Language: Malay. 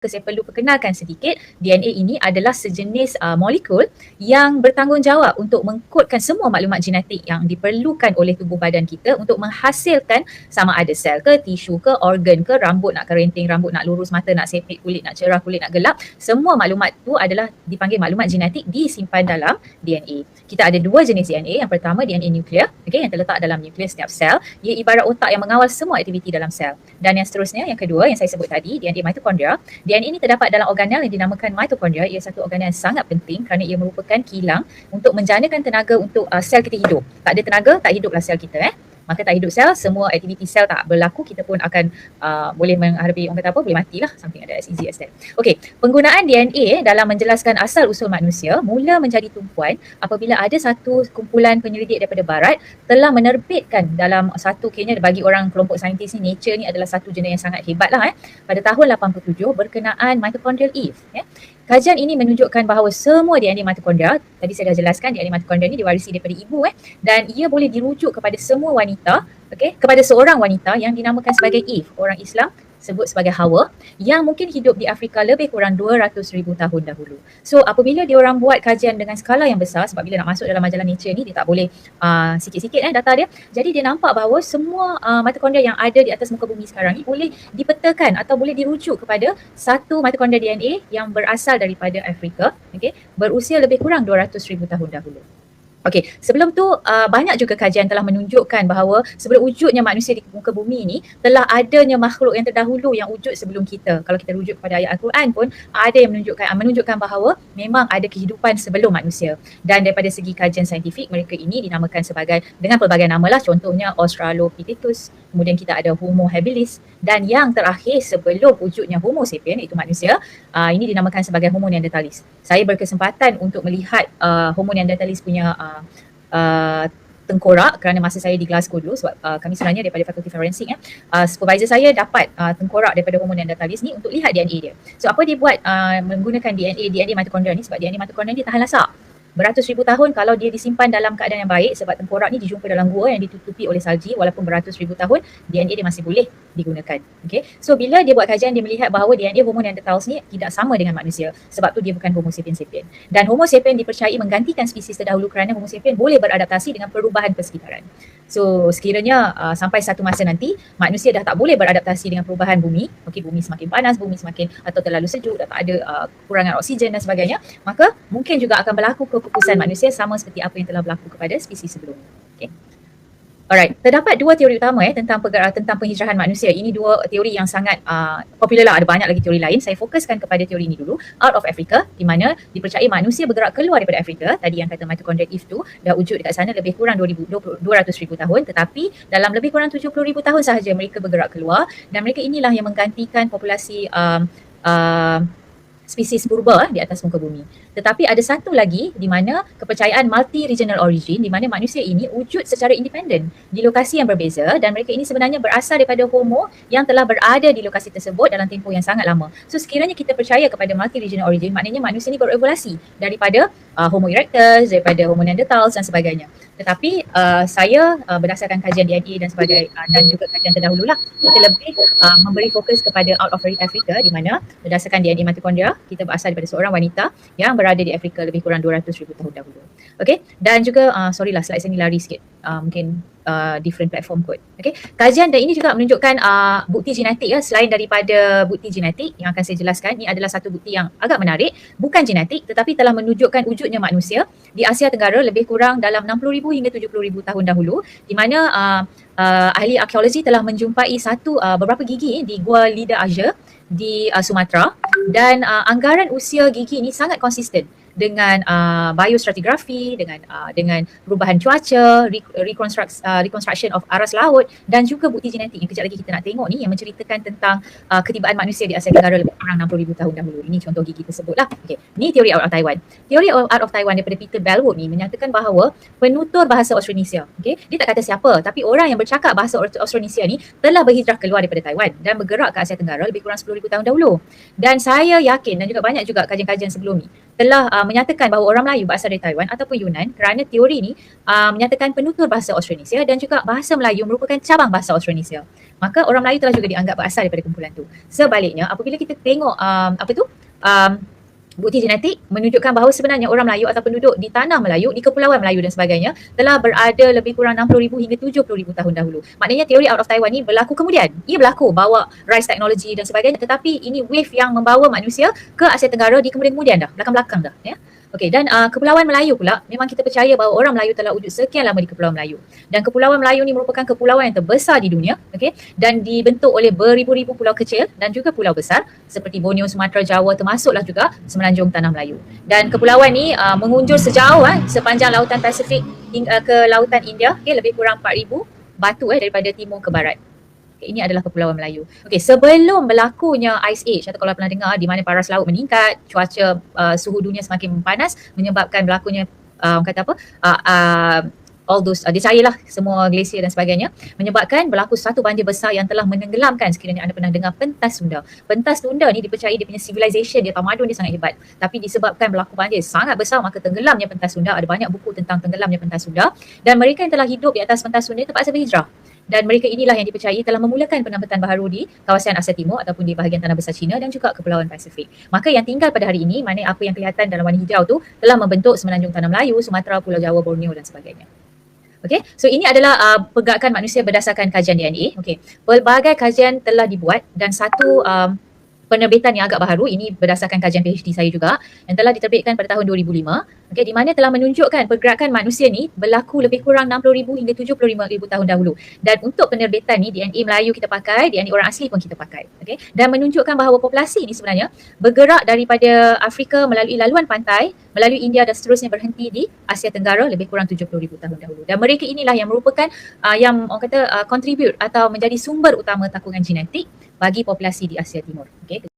Saya perlu perkenalkan sedikit, DNA ini adalah sejenis molekul yang bertanggungjawab untuk mengkodkan semua maklumat genetik yang diperlukan oleh tubuh badan kita untuk menghasilkan sama ada sel ke, tisu ke, organ ke, rambut nak kerinting, rambut nak lurus, mata nak sepit, kulit nak cerah, kulit nak gelap. Semua maklumat tu adalah dipanggil maklumat genetik disimpan dalam DNA. Kita ada dua jenis DNA. Yang pertama DNA nuklear, yang terletak dalam nukleus setiap sel. Ia ibarat otak yang mengawal semua aktiviti dalam sel. Dan yang seterusnya, yang kedua yang saya sebut tadi, DNA mitokondria. DNA ini terdapat dalam organel yang dinamakan mitokondria. Ia satu organel yang sangat penting kerana ia merupakan kilang untuk menjanakan tenaga untuk sel kita hidup. Tak ada tenaga, tak hiduplah sel kita. Maka tak hidup sel, semua aktiviti sel tak berlaku, kita pun akan boleh menghadapi, orang kata apa, boleh matilah, something ada as easy as that. Okey, penggunaan DNA dalam menjelaskan asal usul manusia mula menjadi tumpuan apabila ada satu kumpulan penyelidik daripada barat telah menerbitkan dalam satu, kayaknya bagi orang kelompok saintis ni, Nature ni adalah satu jurnal yang sangat hebat lah pada tahun 87 berkenaan mitochondrial Eve. Kajian ini menunjukkan bahawa semua DNA mitokondria, tadi saya dah jelaskan DNA mitokondria ni diwarisi daripada ibu dan ia boleh dirujuk kepada semua wanita, kepada seorang wanita yang dinamakan sebagai Eve, orang Islam sebut sebagai Hawa, yang mungkin hidup di Afrika lebih kurang 200,000 tahun dahulu. So apabila diorang buat kajian dengan skala yang besar, sebab bila nak masuk dalam majalah Nature ni dia tak boleh sikit-sikit data dia, jadi dia nampak bahawa semua mitokondria yang ada di atas muka bumi sekarang ni boleh dipetakan atau boleh dirujuk kepada satu mitokondria DNA yang berasal daripada Afrika, berusia lebih kurang 200,000 tahun dahulu. Okey, sebelum tu banyak juga kajian telah menunjukkan bahawa sebelum wujudnya manusia di muka bumi ni telah adanya makhluk yang terdahulu yang wujud sebelum kita. Kalau kita rujuk kepada ayat Al-Quran pun ada yang menunjukkan bahawa memang ada kehidupan sebelum manusia. Dan daripada segi kajian saintifik, mereka ini dinamakan sebagai dengan pelbagai nama lah, contohnya Australopithecus, kemudian kita ada Homo habilis, dan yang terakhir sebelum wujudnya Homo sapien iaitu manusia, ini dinamakan sebagai Homo neanderthalis. Saya berkesempatan untuk melihat Homo neanderthalis punya tengkorak kerana masa saya di Glasgow dulu, sebab kami sebenarnya daripada fakulti forensik supervisor saya dapat tengkorak daripada Homo neanderthalis ni untuk lihat DNA dia. So apa dia buat menggunakan DNA mitokondria ni, sebab DNA mitokondria ni tahan lasak beratus ribu tahun kalau dia disimpan dalam keadaan yang baik, sebab tengkorak ni dijumpa dalam gua yang ditutupi oleh salji, walaupun beratus ribu tahun DNA dia masih boleh digunakan. So bila dia buat kajian, dia melihat bahawa DNA Homo neanderthals ni tidak sama dengan manusia, sebab tu dia bukan Homo sapien sapien. Dan Homo sapien dipercayai menggantikan spesies terdahulu kerana Homo sapien boleh beradaptasi dengan perubahan persekitaran. So sekiranya sampai satu masa nanti manusia dah tak boleh beradaptasi dengan perubahan bumi, bumi semakin panas, bumi semakin atau terlalu sejuk, dah tak ada kekurangan oksigen dan sebagainya, maka mungkin juga akan berlaku keputusan manusia sama seperti apa yang telah berlaku kepada spesies sebelumnya. Alright, terdapat dua teori utama tentang penghijrahan manusia. Ini dua teori yang sangat popular lah, ada banyak lagi teori lain. Saya fokuskan kepada teori ini dulu, out of Africa, di mana dipercayai manusia bergerak keluar daripada Afrika. Tadi yang kata mitochondrial Eve tu dah wujud dekat sana lebih kurang 200,000 tahun, tetapi dalam lebih kurang 70,000 tahun sahaja mereka bergerak keluar, dan mereka inilah yang menggantikan populasi spesies purba di atas muka bumi. Tetapi ada satu lagi di mana kepercayaan multi-regional origin, di mana manusia ini wujud secara independen di lokasi yang berbeza, dan mereka ini sebenarnya berasal daripada Homo yang telah berada di lokasi tersebut dalam tempoh yang sangat lama. So sekiranya kita percaya kepada multi-regional origin, maknanya manusia ini berevolusi daripada Homo erectus, daripada Homo neanderthals dan sebagainya. Tetapi saya berdasarkan kajian DNA dan sebagainya dan juga kajian terdahulu lah, kita lebih memberi fokus kepada out of Africa, di mana berdasarkan DNA mitokondria kita berasal daripada seorang wanita yang berada di Afrika lebih kurang 200,000 tahun dahulu. Dan juga sorry lah, slide saya ni lari sikit, mungkin different platform kot. Kajian dan ini juga menunjukkan bukti genetik selain daripada bukti genetik yang akan saya jelaskan. Ini adalah satu bukti yang agak menarik, bukan genetik tetapi telah menunjukkan wujudnya manusia di Asia Tenggara lebih kurang dalam 60,000 hingga 70,000 tahun dahulu, di mana ahli arkeologi telah menjumpai beberapa gigi di Gua Lida Aja di Sumatera, dan anggaran usia gigi ini sangat konsisten dengan biostratigraphy, dengan perubahan cuaca, reconstruction of aras laut, dan juga bukti genetik yang kejap lagi kita nak tengok ni, yang menceritakan tentang ketibaan manusia di Asia Tenggara lebih kurang 60,000 tahun dahulu. Ini contoh gigi tersebut lah. Ni teori out of Taiwan. Teori out of Taiwan daripada Peter Bellwood ni menyatakan bahawa penutur bahasa Austronesia, dia tak kata siapa, tapi orang yang bercakap bahasa Austronesia ni telah berhijrah keluar daripada Taiwan dan bergerak ke Asia Tenggara lebih kurang 10,000 tahun dahulu. Dan saya yakin, dan juga banyak juga kajian-kajian sebelum ni telah menyatakan bahawa orang Melayu berasal dari Taiwan ataupun Yunan, kerana teori ni menyatakan penutur bahasa Austronesia dan juga bahasa Melayu merupakan cabang bahasa Austronesia. maka orang Melayu telah juga dianggap berasal daripada kumpulan tu. Sebaliknya, apabila kita tengok bukti genetik menunjukkan bahawa sebenarnya orang Melayu atau penduduk di tanah Melayu, di Kepulauan Melayu dan sebagainya telah berada lebih kurang 60,000 hingga 70,000 tahun dahulu. Maknanya teori out of Taiwan ni berlaku kemudian. Ia berlaku bawa rise teknologi dan sebagainya, tetapi ini wave yang membawa manusia ke Asia Tenggara di kemudian-kemudian dah, belakang-belakang dah, ya. Okey, dan Kepulauan Melayu pula, memang kita percaya bahawa orang Melayu telah wujud sekian lama di Kepulauan Melayu. Dan Kepulauan Melayu ni merupakan kepulauan yang terbesar di dunia, okey, dan dibentuk oleh beribu-ribu pulau kecil dan juga pulau besar seperti Borneo, Sumatera, Jawa, termasuklah juga Semenanjung Tanah Melayu. Dan kepulauan ni mengunjur sejauh sepanjang lautan Pasifik hingga ke lautan India, okey, lebih kurang 4,000 batu daripada timur ke barat. Ini adalah Kepulauan Melayu. Okey, sebelum berlakunya Ice Age, atau kalau pernah dengar, di mana paras laut meningkat, cuaca suhu dunia semakin panas, menyebabkan berlakunya all those dicairlah semua glasier dan sebagainya, menyebabkan berlaku satu banjir besar yang telah menenggelamkan, sekiranya anda pernah dengar, pentas Sunda. Pentas Sunda ni dipercayai dia punya civilization, dia tamadun dia sangat hebat. Tapi disebabkan berlaku banjir sangat besar, maka tenggelamnya pentas Sunda. Ada banyak buku tentang tenggelamnya pentas Sunda, dan mereka yang telah hidup di atas pentas Sunda terpaksa berhijrah. Dan mereka inilah yang dipercayai telah memulakan penambatan baharu di kawasan Asia Timur ataupun di bahagian tanah besar China dan juga Kepulauan Pasifik. Maka yang tinggal pada hari ini, mana apa yang kelihatan dalam warna hijau tu, telah membentuk Semenanjung Tanah Melayu, Sumatera, Pulau Jawa, Borneo dan sebagainya. Okey, so ini adalah pergerakan manusia berdasarkan kajian DNA. Okey, pelbagai kajian telah dibuat dan satu penerbitan yang agak baharu, ini berdasarkan kajian PhD saya juga, yang telah diterbitkan pada tahun 2005, okay, di mana telah menunjukkan pergerakan manusia ni berlaku lebih kurang 60,000 hingga 75,000 tahun dahulu. Dan untuk penerbitan ni, DNA Melayu kita pakai, DNA orang asli pun kita pakai, okay? Dan menunjukkan bahawa populasi ni sebenarnya bergerak daripada Afrika melalui laluan pantai, melalui India dan seterusnya berhenti di Asia Tenggara lebih kurang 70,000 tahun dahulu. Dan mereka inilah yang merupakan yang orang kata contribute atau menjadi sumber utama takungan genetik bagi populasi di Asia Timur. Okay.